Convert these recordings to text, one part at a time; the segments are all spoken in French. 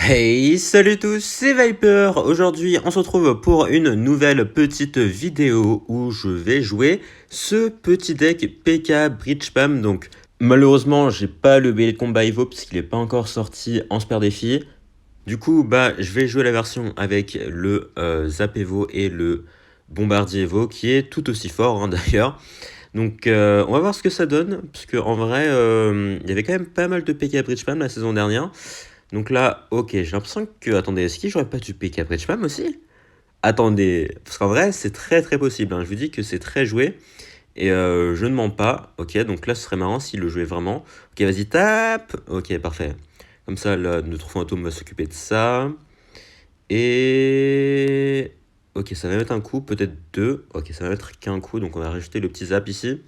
Hey, salut tous, c'est Viper. Aujourd'hui, on se retrouve pour une nouvelle petite vidéo où je vais jouer ce petit deck PK Bridge Spam. Donc, malheureusement, j'ai pas le billet de combat Evo parce qu'il est pas encore sorti en Super Défi. Du coup, je vais jouer la version avec le Zap Evo et le Bombardier Evo qui est tout aussi fort d'ailleurs. Donc, on va voir ce que ça donne parce qu'en vrai, il y avait quand même pas mal de PK Bridge Spam la saison dernière. Donc là, ok, j'ai l'impression que... Attendez, est-ce que j'aurais pas dû PK Bridge Spam aussi? Attendez, parce qu'en vrai, c'est très possible, hein. Je vous dis que c'est très joué, et je ne mens pas. Ok, donc là, ce serait marrant s'il le jouait vraiment. Ok, vas-y, tape. Ok, parfait. Comme ça, là, notre fantôme va s'occuper de ça. Et... Ok, ça va mettre un coup, peut-être deux. Ok, ça va mettre qu'un coup, donc on va rajouter le petit zap ici.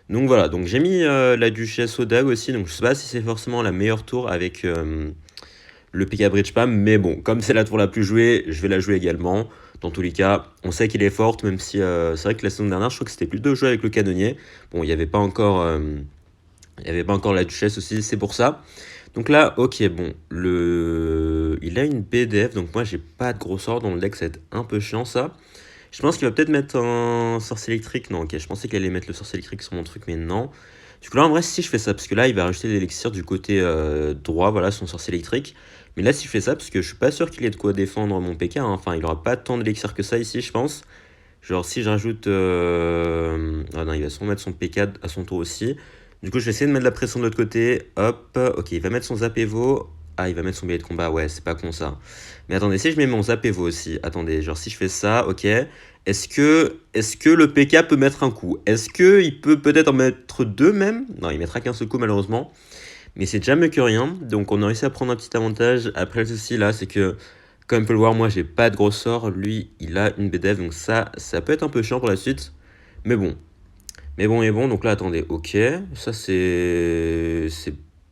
Donc voilà, donc j'ai mis la duchesse au dag aussi, donc je sais pas si c'est forcément la meilleure tour avec... le PK Bridge Spam, mais bon, comme c'est la tour la plus jouée, je vais la jouer également. Dans tous les cas, on sait qu'il est forte, même si c'est vrai que la saison dernière, je crois que c'était plutôt joué avec le canonnier. Bon, il n'y avait pas encore, la duchesse aussi, c'est pour ça. Donc là, ok, bon, il a une BDF, donc moi j'ai pas de gros sort dans le deck, ça va être un peu chiant ça. Je pense qu'il va peut-être mettre un sorcier électrique. Non, ok, je pensais qu'il allait mettre le sorcier électrique sur mon truc, mais non. Du coup, là, en vrai, si je fais ça, parce que là, il va rajouter l'élixir du côté droit, voilà, son sorcier électrique. Mais là, si je fais ça, parce que je suis pas sûr qu'il ait de quoi défendre mon PK, hein. Enfin, il aura pas tant d'élixir que ça ici, je pense. Genre, si j'ajoute... Ah non, il va sûrement mettre son PK à son tour aussi. Du coup, je vais essayer de mettre de la pression de l'autre côté. Hop, ok, il va mettre son Zap Evo. Ah, il va mettre son billet de combat, ouais, c'est pas con ça. Mais attendez, si je mets mon Zap Evo aussi, attendez, genre si je fais ça, ok. Est-ce que le PK peut mettre un coup? Est-ce qu'il peut peut-être en mettre deux même? Non, il mettra qu'un seul coup malheureusement. Mais c'est déjà mieux que rien. Donc on a réussi à prendre un petit avantage. Après le souci là, c'est que, comme on peut le voir, moi j'ai pas de gros sort. Lui, il a une BDF. Donc ça peut être un peu chiant pour la suite. Mais bon. Mais bon. Donc là, attendez. Ok. Ça, c'est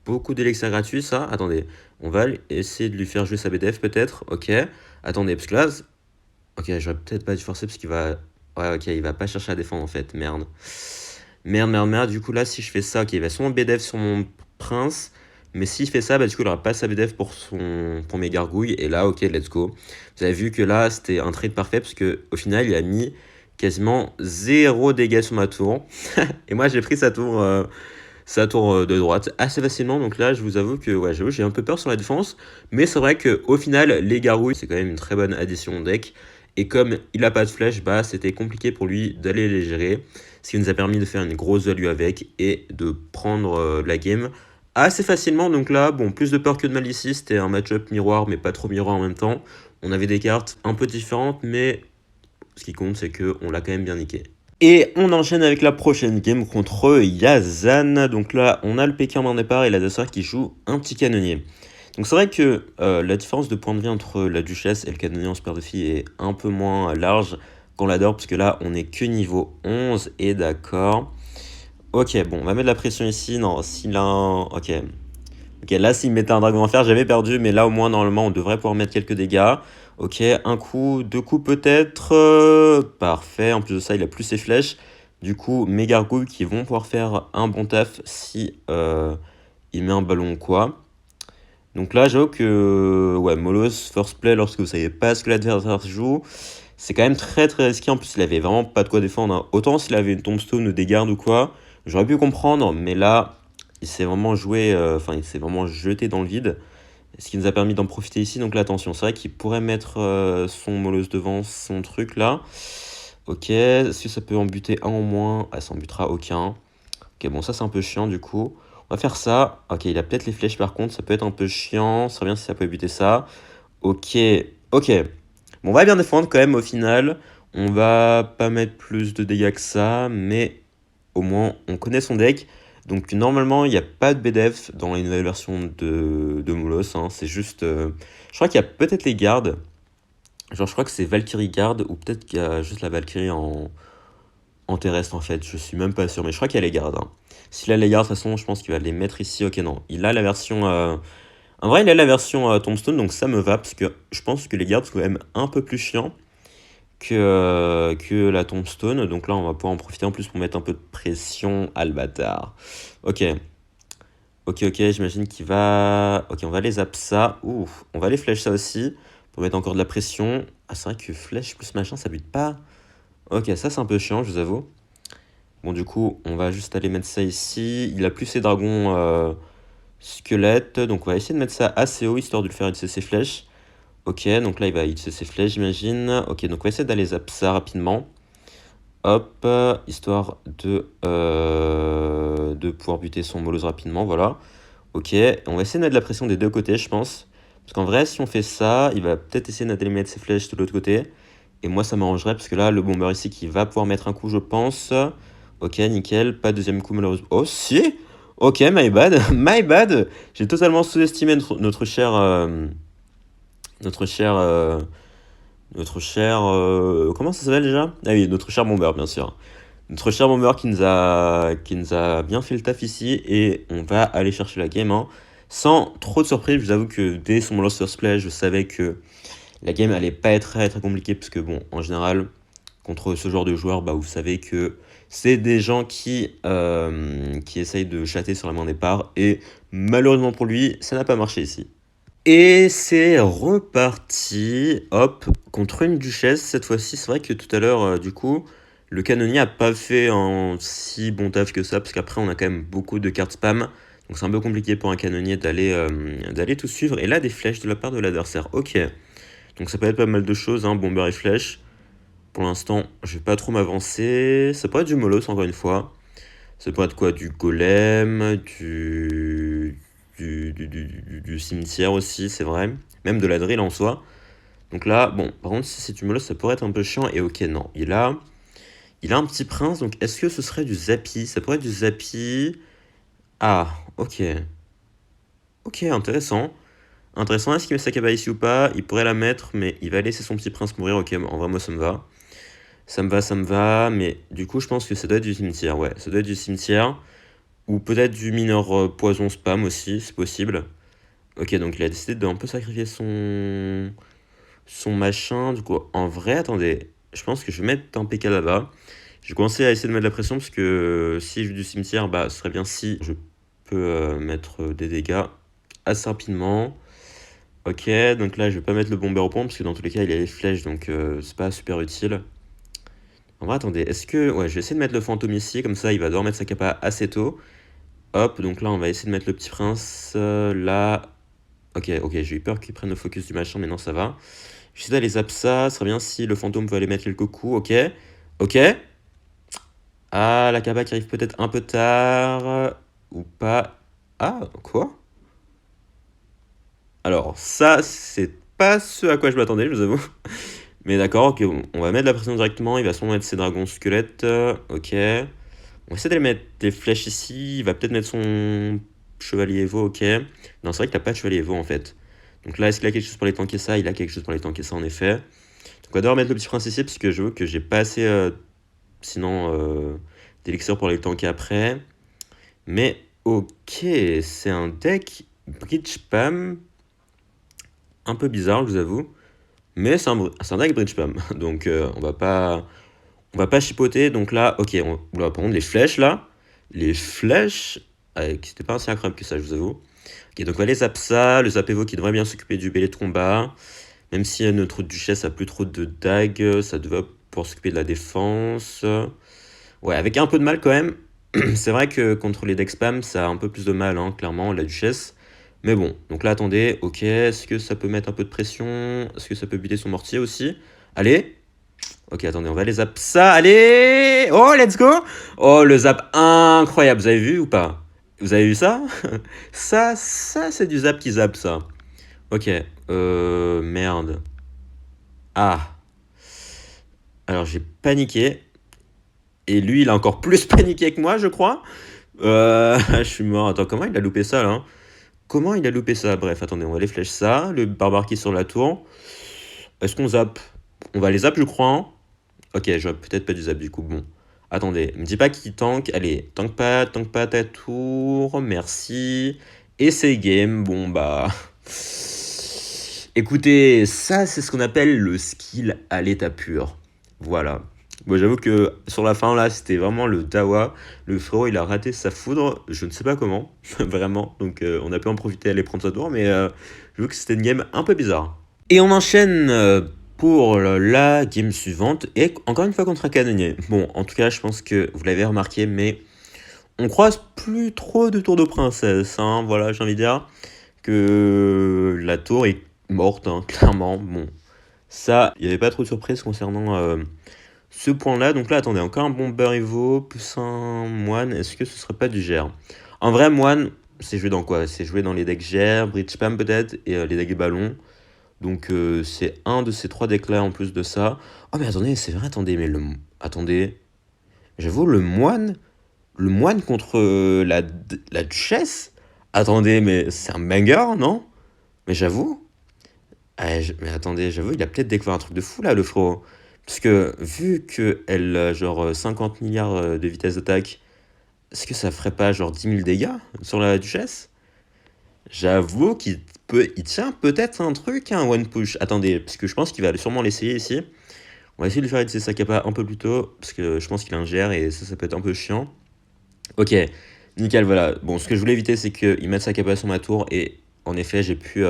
beaucoup d'élixir gratuit, ça. Attendez. On va essayer de lui faire jouer sa BDF peut-être. Ok. Attendez, parce que là... Ok, j'aurais peut-être pas dû forcer parce qu'il va... Ouais, ok, il va pas chercher à défendre en fait. Merde. Merde. Du coup, là, si je fais ça, ok, il va sûrement BDF sur mon prince. Mais si je fais ça, du coup, il aura pas sa BDF pour mes gargouilles. Et là, ok, let's go. Vous avez vu que là, c'était un trade parfait parce que au final, il a mis quasiment 0 dégâts sur ma tour. Et moi, j'ai pris sa tour de droite assez facilement. Donc là, je vous avoue que ouais, j'avoue, j'ai un peu peur sur la défense. Mais c'est vrai qu'au final, les gargouilles, c'est quand même une très bonne addition au deck. Et comme il n'a pas de flèche, c'était compliqué pour lui d'aller les gérer. Ce qui nous a permis de faire une grosse value avec et de prendre la game assez facilement. Donc là, bon, plus de peur que de mal ici. C'était un match-up miroir, mais pas trop miroir en même temps. On avait des cartes un peu différentes, mais ce qui compte, c'est qu'on l'a quand même bien niqué. Et on enchaîne avec la prochaine game contre Yazan. Donc là, on a le PK en main départ et l'adversaire qui joue un petit canonnier. Donc c'est vrai que la différence de point de vie entre la duchesse et le canonnier en super défi est un peu moins large qu'on l'adore, parce que là, on est que niveau 11, et d'accord. Ok, bon, on va mettre de la pression ici. Non, s'il a un... Ok. Ok, là, s'il mettait un dragon en fer, j'avais perdu, mais là, au moins, normalement, on devrait pouvoir mettre quelques dégâts. Ok, un coup, deux coups peut-être. Parfait, en plus de ça, il a plus ses flèches. Du coup, mes gargouilles qui vont pouvoir faire un bon taf si il met un ballon ou quoi. Donc là, j'avoue que, ouais, Molos, first play, lorsque vous savez pas ce que l'adversaire joue, c'est quand même très risqué. En plus, il avait vraiment pas de quoi défendre, hein. Autant s'il avait une tombstone ou des gardes ou quoi, j'aurais pu comprendre, mais là, il s'est vraiment joué, il s'est vraiment jeté dans le vide, ce qui nous a permis d'en profiter ici. Donc là, attention, c'est vrai qu'il pourrait mettre son Molos devant son truc là. Ok, est-ce que ça peut en buter un au moins? Ah, ça en butera aucun. Ok, bon, ça c'est un peu chiant du coup. On va faire ça. Ok, il a peut-être les flèches par contre, ça peut être un peu chiant. Ce serait bien si ça pouvait buter ça. Ok. Bon, on va bien défendre quand même au final. On va pas mettre plus de dégâts que ça, mais au moins on connaît son deck. Donc normalement, il n'y a pas de BDF dans la nouvelle version de Moulos, hein. C'est juste... je crois qu'il y a peut-être les gardes. Genre, je crois que c'est Valkyrie garde, ou peut-être qu'il y a juste la Valkyrie en terrestre en fait. Je suis même pas sûr, mais je crois qu'il y a les gardes, hein. S'il a les gardes, de toute façon, je pense qu'il va les mettre ici. Ok, non. Il a la version... En vrai, il a la version Tombstone, donc ça me va, parce que je pense que les gardes sont quand même un peu plus chiants que la Tombstone. Donc là, on va pouvoir en profiter en plus pour mettre un peu de pression à le bâtard. Ok. Ok, ok, j'imagine qu'il va... Ok, on va les zap ça. Ouh, on va les flèches ça aussi, pour mettre encore de la pression. Ah, c'est vrai que flèche plus machin, ça bute pas. Ok, ça c'est un peu chiant, je vous avoue. Bon, du coup, on va juste aller mettre ça ici. Il a plus ses dragons squelettes, donc on va essayer de mettre ça assez haut, histoire de le faire utiliser ses flèches. Ok, donc là, il va utiliser ses flèches, j'imagine. Ok, donc on va essayer d'aller zap ça rapidement. Hop, histoire de pouvoir buter son Molosse rapidement, voilà. Ok, on va essayer de mettre de la pression des deux côtés, je pense. Parce qu'en vrai, si on fait ça, il va peut-être essayer d'aller mettre ses flèches de l'autre côté. Et moi, ça m'arrangerait, parce que là, le bomber ici qui va pouvoir mettre un coup, je pense. Ok, nickel, pas de deuxième coup, malheureusement. Oh, si! Ok, my bad, my bad! J'ai totalement sous-estimé notre cher... notre cher... comment ça s'appelle déjà? Ah oui, notre cher bomber, bien sûr. Notre cher bomber qui nous a bien fait le taf ici. Et on va aller chercher la game, hein. Sans trop de surprise, je vous avoue que dès son Lost First Play, je savais que la game allait pas être très, très compliquée. Parce que bon, en général, contre ce genre de joueurs, bah, vous savez que c'est des gens qui essayent de chatter sur la main départ. Et malheureusement pour lui, ça n'a pas marché ici. Et c'est reparti, hop, contre une duchesse. Cette fois-ci, c'est vrai que tout à l'heure, du coup, le canonnier a pas fait un si bon taf que ça, parce qu'après, on a quand même beaucoup de cartes spam. Donc c'est un peu compliqué pour un canonnier d'aller tout suivre. Et là, des flèches de la part de l'adversaire. Ok, donc ça peut être pas mal de choses, hein, bomber et flèches. Pour l'instant, je vais pas trop m'avancer. Ça pourrait être du Molos, encore une fois. Ça pourrait être quoi? Du golem, du cimetière aussi, c'est vrai. Même de la drill en soi. Donc là, bon, par contre, si c'est du Molos, ça pourrait être un peu chiant. Et ok, non, il a un petit prince, donc est-ce que ce serait du Zappy? Ça pourrait être du Zappy. Ah, ok. Ok, intéressant. Intéressant, est-ce qu'il met sa cabane ici ou pas? Il pourrait la mettre, mais il va laisser son petit prince mourir. Ok, en vrai, moi, ça me va. Ça me va, ça me va. Mais du coup, je pense que ça doit être du cimetière. Ouais, ça doit être du cimetière. Ou peut-être du mineur poison spam aussi, c'est possible. Ok, donc il a décidé de un peu sacrifier son machin. Du coup, en vrai, attendez, je pense que je vais mettre un PK là-bas. Je vais commencer à essayer de mettre de la pression parce que si je joue du cimetière, bah, ce serait bien si je peux mettre des dégâts assez rapidement. Ok, donc là, je vais pas mettre le bomber au pont parce que dans tous les cas, il y a les flèches, donc c'est pas super utile. En vrai, attendez, est-ce que... Ouais, je vais essayer de mettre le fantôme ici, comme ça, il va devoir mettre sa capa assez tôt. Hop, donc là, on va essayer de mettre le petit prince là. Ok, ok, j'ai eu peur qu'il prenne le focus du machin, mais non, ça va. J'essaie d'aller zap ça, ce serait bien si le fantôme peut aller mettre quelques coups, ok. Ok. Ah, la Kaba qui arrive peut-être un peu tard, ou pas. Ah, quoi? Alors, ça, c'est pas ce à quoi je m'attendais, je vous avoue. Mais d'accord, ok, bon, on va mettre la pression directement, il va sûrement mettre ses dragons squelettes, ok. On va essayer d'aller mettre des flèches ici, il va peut-être mettre son chevalier Evo, ok. Non, c'est vrai qu'il n'a pas de chevalier Evo en fait. Donc là, est-ce qu'il a quelque chose pour les tanker ça? Il a quelque chose pour les tanker ça en effet. Donc on va devoir mettre le petit prince ici parce que je veux que j'ai pas assez sinon d'élixir pour les tanker après. Mais ok, c'est un deck Bridge Pam un peu bizarre, je vous avoue. Mais c'est un deck Bridge Pam. Donc on va pas chipoter. Donc là, ok, on va prendre les flèches là. Les flèches, c'était pas aussi incroyable que ça, je vous avoue. Ok, donc on va les zap ça, le zap Evo qui devrait bien s'occuper du bêler de combat. Même si notre duchesse a plus trop de dagues, ça devrait pouvoir s'occuper de la défense. Ouais, avec un peu de mal quand même. C'est vrai que contre les decks spam, ça a un peu plus de mal, hein, clairement, la duchesse. Mais bon, donc là, attendez, ok, est-ce que ça peut mettre un peu de pression? Est-ce que ça peut buter son mortier aussi? Allez! Ok, attendez, on va les zap ça, allez! Oh, let's go! Oh, le zap incroyable, vous avez vu ou pas? Vous avez vu ça? Ça, c'est du zap qui zappe, ça. Ok, merde. Ah, alors j'ai paniqué. Et lui, il a encore plus paniqué que moi, je crois. Je suis mort. Attends, comment il a loupé ça, là? Comment il a loupé ça? Bref, attendez, on va les flèches ça. Le barbare qui est sur la tour. Est-ce qu'on zappe? On va les zap, je crois, hein. Ok, j'aurais peut-être pas du zap, du coup, bon. Attendez, me dis pas qu'il tank. Allez, tank pas ta tour. Merci. Et c'est game. Bon, bah... Écoutez, ça, c'est ce qu'on appelle le skill à l'état pur. Voilà. Bon, j'avoue que sur la fin, là, c'était vraiment le dawa. Le frérot, il a raté sa foudre, je ne sais pas comment, vraiment. Donc, on a pu en profiter, aller prendre sa tour, mais j'avoue que c'était une game un peu bizarre. Et on enchaîne pour la game suivante, et encore une fois contre un canonnier. Bon, en tout cas, je pense que vous l'avez remarqué, mais on croise plus trop de tours de princesse, hein. Voilà, j'ai envie de dire que la tour est morte, hein, clairement. Bon, ça, il n'y avait pas trop de surprises concernant ce point-là. Donc là, attendez, encore un bomber Evo, plus un moine. Est-ce que ce serait pas du GR? En vrai, moine, c'est joué dans quoi? C'est joué dans les decks GR, Bridge Spam peut-être, et les decks ballon. Donc c'est un de ces trois decks-là en plus de ça. Oh mais attendez, c'est vrai, attendez, mais le... Attendez, j'avoue, le moine contre la duchesse? Attendez, mais c'est un banger, non? Mais j'avoue, mais attendez, j'avoue, il a peut-être découvert un truc de fou là, le frérot. Parce que vu que elle a genre 50 milliards de vitesse d'attaque, est-ce que ça ferait pas genre 10 000 dégâts sur la duchesse? J'avoue il tient peut-être un truc, un one push. Attendez, parce que je pense qu'il va sûrement l'essayer ici. On va essayer de lui faire utiliser sa capa un peu plus tôt, parce que je pense qu'il a un GR et ça peut être un peu chiant. Ok, nickel, voilà. Bon, ce que je voulais éviter, c'est qu'il mette sa capa sur ma tour, et en effet, j'ai pu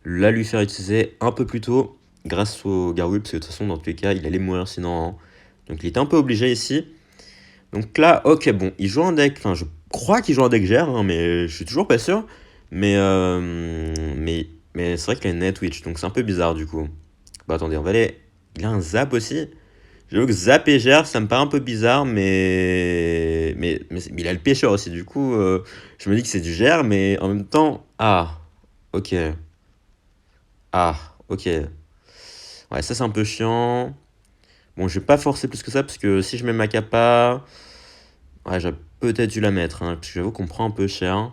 la lui faire utiliser un peu plus tôt, grâce au Garou, parce que de toute façon, dans tous les cas, il allait mourir sinon, hein. Donc il était un peu obligé ici. Donc là, ok, bon, il joue en deck, enfin, je crois qu'il joue en deck GR, hein, mais je suis toujours pas sûr. Mais, mais c'est vrai qu'il a une net witch, donc c'est un peu bizarre du coup. Bah attendez, on va aller. Il a un zap aussi. J'avoue que zap et GR, ça me paraît un peu bizarre, mais il a le pêcheur aussi, du coup, je me dis que c'est du GR, mais en même temps. Ah, ok. Ah, ok. Ouais, ça c'est un peu chiant. Bon, je vais pas forcer plus que ça, parce que si je mets ma capa. Ouais, j'aurais peut-être dû la mettre, hein, parce que j'avoue qu'on prend un peu cher.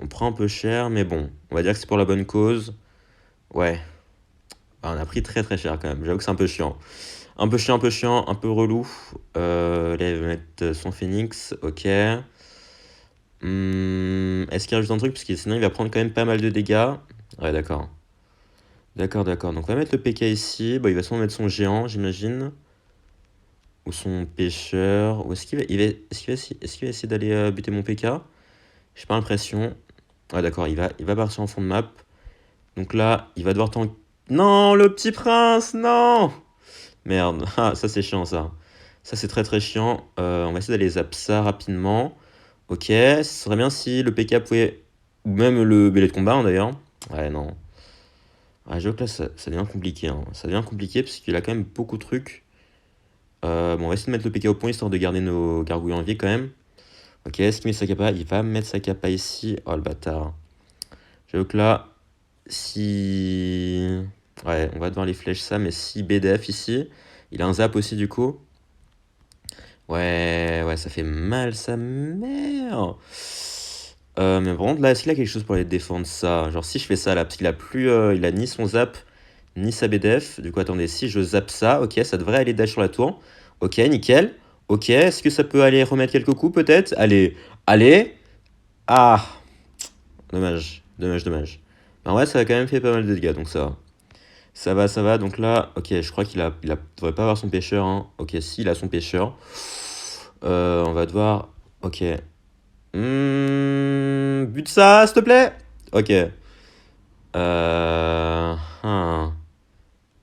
On prend un peu cher, mais bon, on va dire que c'est pour la bonne cause. Ouais, bah, on a pris très très cher quand même. J'avoue que c'est un peu chiant. Un peu chiant, un peu chiant, un peu relou. Là, il va mettre son phoenix, ok. Est-ce qu'il rajoute un truc? Parce que sinon, il va prendre quand même pas mal de dégâts. Ouais, d'accord. D'accord, d'accord. Donc, on va mettre le PK ici. Bon, il va sûrement mettre son géant, j'imagine. Ou son pêcheur. Ou est-ce qu'il va, est-ce qu'il va essayer d'aller buter mon PK? J'ai pas l'impression. Ouais, d'accord, il va partir en fond de map. Donc là, il va devoir tank. Non, le petit prince, non! Merde, ah, ça c'est chiant ça. Ça c'est très très chiant. On va essayer d'aller zap ça rapidement. Ok, ce serait bien si le PK pouvait. Ou même le belé de combat, hein, d'ailleurs. Ouais, non. Ouais, j'avoue que là ça devient compliqué, hein. Ça devient compliqué parce qu'il a quand même beaucoup de trucs. Bon, on va essayer de mettre le PK au point histoire de garder nos gargouilles en vie quand même. Ok, est-ce qu'il met sa capa? Il va mettre sa capa ici. Oh le bâtard. J'avoue que là, si. Ouais, on va devoir les flèches ça, mais si BDF ici, il a un zap aussi du coup. Ouais, ouais, ça fait mal sa mère. Mais par contre, là, est-ce qu'il a quelque chose pour aller défendre ça? Genre, si je fais ça là, parce qu'il a plus. Il a ni son zap, ni sa BDF. Du coup, attendez, si je zappe ça, ok, ça devrait aller dash sur la tour. Ok, nickel. Ok, est-ce que ça peut aller remettre quelques coups peut-être? Allez, allez. Ah, dommage, dommage, dommage. Mais en vrai, ça a quand même fait pas mal de dégâts, donc ça va. Ça va, ça va. Donc là, ok, je crois qu'il devrait pas avoir son pêcheur, hein. Ok, si, il a son pêcheur. On va devoir. Ok. Bute ça, s'il te plaît. Ok.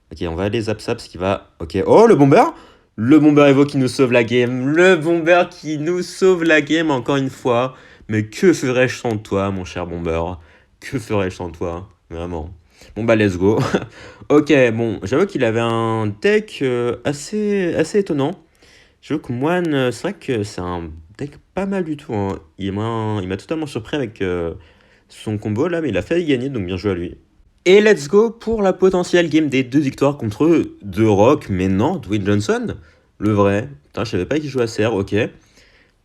Ok, on va aller zap ça parce qu'il va. Ok. Oh, le bomber. Le bomber Evo qui nous sauve la game. Le bomber qui nous sauve la game encore une fois. Mais que ferais-je sans toi, mon cher bomber? Que ferais-je sans toi? Vraiment. Bon bah let's go. Ok, bon, j'avoue qu'il avait un deck assez étonnant. J'avoue que Moine, c'est vrai que c'est un deck pas mal du tout, hein. Il m'a totalement surpris avec son combo là, mais il a failli gagner, donc bien joué à lui. Et let's go pour la potentielle game des deux victoires contre The Rock, mais non, Dwayne Johnson, le vrai. Putain, je savais pas qu'il jouait à CR, ok.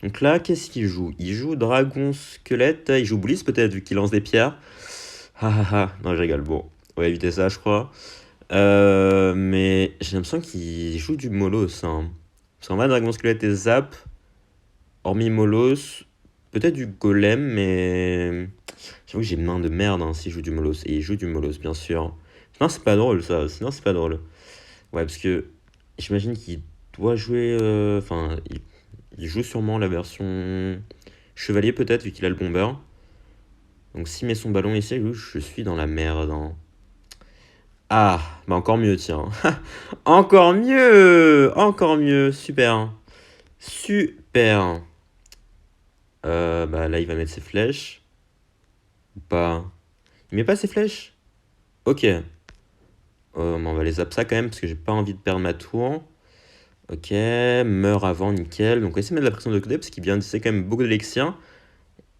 Donc là, qu'est-ce qu'il joue? Il joue Dragon Squelette, il joue Bliss peut-être, vu qu'il lance des pierres. Ah ah ah, non, je rigole, bon, on va éviter ça, je crois. Mais j'ai l'impression qu'il joue du Molos, hein. Parce qu'en vrai, Dragon Squelette et Zap, hormis Molos, peut-être du Golem, mais j'avoue que j'ai une main de merde hein, s'il joue du Molos. Et il joue du Molos, bien sûr. Sinon, c'est pas drôle, ça. Sinon, c'est pas drôle. Ouais, parce que J'imagine qu'il doit jouer... Enfin, il joue sûrement la version chevalier peut-être, vu qu'il a le bomber. Donc s'il met son ballon ici, je suis dans la merde, hein. Ah, bah encore mieux, tiens. Encore mieux! Encore mieux, super. Super. Bah là, il va mettre ses flèches. Ou pas. Il met pas ses flèches? Ok. Mais on va les zap ça quand même, parce que j'ai pas envie de perdre ma tour. Ok, meurt avant, nickel. Donc on va essayer de mettre de la pression de côté, parce qu'il vient d'essayer quand même beaucoup d'élixir.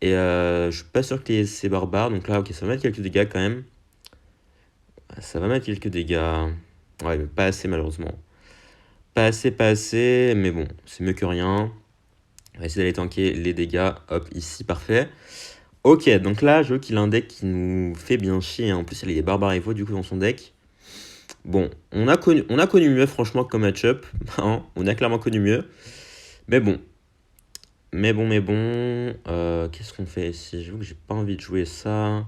Et je suis pas sûr que c'est barbare. Donc là, ok, ça va mettre quelques dégâts quand même. Ça va mettre quelques dégâts. Ouais, mais pas assez malheureusement. Pas assez, pas assez. Mais bon, c'est mieux que rien. On va essayer d'aller tanker les dégâts. Hop, ici, parfait. Ok, donc là, je veux qu'il a un deck qui nous fait bien chier, hein. En plus, il y a les barbares Evo du coup dans son deck. Bon, on a connu mieux franchement comme match-up. Hein, on a clairement connu mieux. Mais bon. Qu'est-ce qu'on fait ici? J'avoue que j'ai pas envie de jouer ça.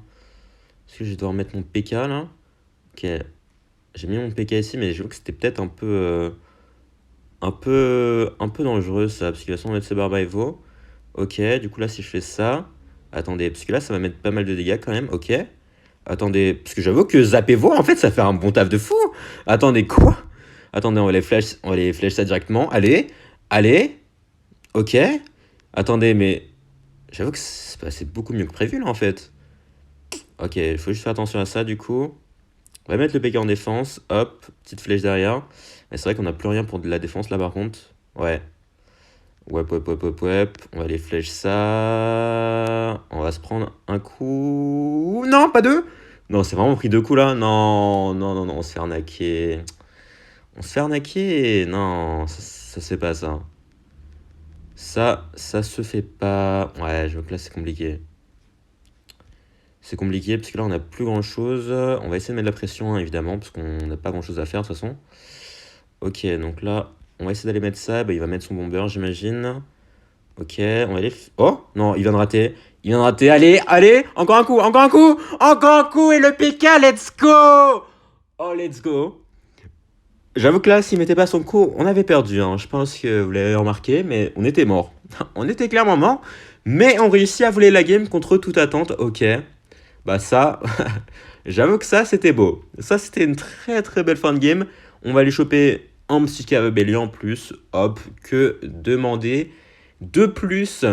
Est-ce que je dois remettre mon PK là? Ok. J'ai mis mon PK ici, mais j'avoue que c'était peut-être un peu dangereux ça, parce qu'il va sûrement mettre ses barbares Evo. Ok, du coup là, si je fais ça. Attendez, parce que là, ça va mettre pas mal de dégâts quand même. Ok. Attendez, parce que j'avoue que Zappevo, en fait, ça fait un bon taf de fou. Attendez, quoi? Attendez, on va les flèche ça directement. Allez, allez. Ok. Attendez, mais j'avoue que c'est passé beaucoup mieux que prévu, là, en fait. Ok, il faut juste faire attention à ça, du coup. On va mettre le PK en défense. Hop, petite flèche derrière. Mais c'est vrai qu'on n'a plus rien pour de la défense, là, par contre. Ouais. Ouais. On va les flèches ça. On va se prendre un coup. Non, pas deux. Non, c'est vraiment pris deux coups là. Non, on se fait arnaquer. On se fait arnaquer. Non, ça se fait pas ça. Ça se fait pas. Ouais, je vois que là c'est compliqué. C'est compliqué parce que là on a plus grand chose. On va essayer de mettre de la pression hein, évidemment parce qu'on n'a pas grand chose à faire de toute façon. Ok, donc là on va essayer d'aller mettre ça. Bah, il va mettre son bomber, j'imagine. Ok, on va aller... Oh, non, il vient de rater. Il vient de rater. Allez, encore un coup, encore un coup et le PK, let's go! Oh, let's go. J'avoue que là, s'il mettait pas son coup, on avait perdu, hein. Je pense que vous l'avez remarqué, mais on était mort. On était clairement mort, mais on réussit à voler la game contre toute attente. Ok, bah ça, j'avoue que ça, c'était beau. Ça, c'était une très très belle fin de game. On va aller choper un Psychic Rebellion en plus. Hop, que demander de plus?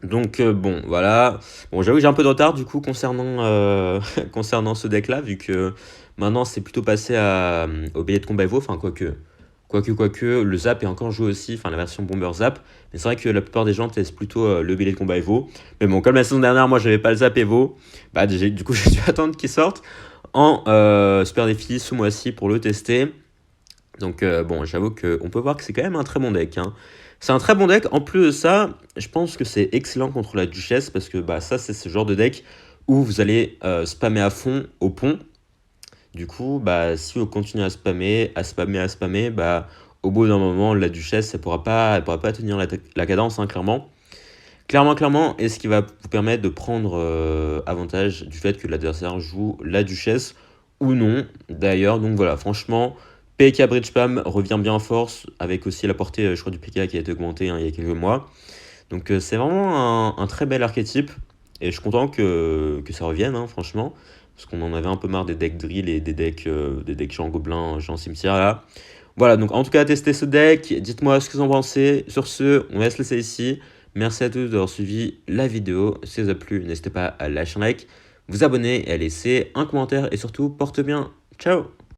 Donc bon, voilà. Bon, j'avoue que j'ai un peu de retard du coup concernant, concernant ce deck-là, vu que maintenant c'est plutôt passé au billet de combat Evo, enfin quoique, le Zap est encore joué aussi, enfin la version Bomber Zap, mais c'est vrai que la plupart des gens testent plutôt le billet de combat Evo. Mais bon, comme la saison dernière, moi j'avais pas le Zap Evo, bah du coup j'ai dû attendre qu'il sorte en Super Défi ce mois-ci pour le tester. Donc bon, j'avoue qu'on peut voir que c'est quand même un très bon deck, hein. C'est un très bon deck. En plus de ça, je pense que c'est excellent contre la Duchesse parce que bah, ça, c'est ce genre de deck où vous allez spammer à fond au pont. Du coup, bah, si vous continuez à spammer, bah, au bout d'un moment, la Duchesse, elle pourra pas tenir la cadence, hein, clairement. Clairement, et ce qui va vous permettre de prendre avantage du fait que l'adversaire joue la Duchesse ou non, d'ailleurs. Donc voilà, franchement, PK Bridge Spam revient bien en force, avec aussi la portée, je crois, du PK qui a été augmentée hein, il y a quelques mois. Donc c'est vraiment un très bel archétype, et je suis content que ça revienne, hein, franchement, parce qu'on en avait un peu marre des decks drill et des decks Jean Gobelin, Jean Cimetière, là. Voilà, donc en tout cas, testez ce deck, dites-moi ce que vous en pensez. Sur ce, on va se laisser ici. Merci à tous d'avoir suivi la vidéo. Si ça vous a plu, n'hésitez pas à lâcher un like, vous abonner et à laisser un commentaire. Et surtout, porte bien. Ciao!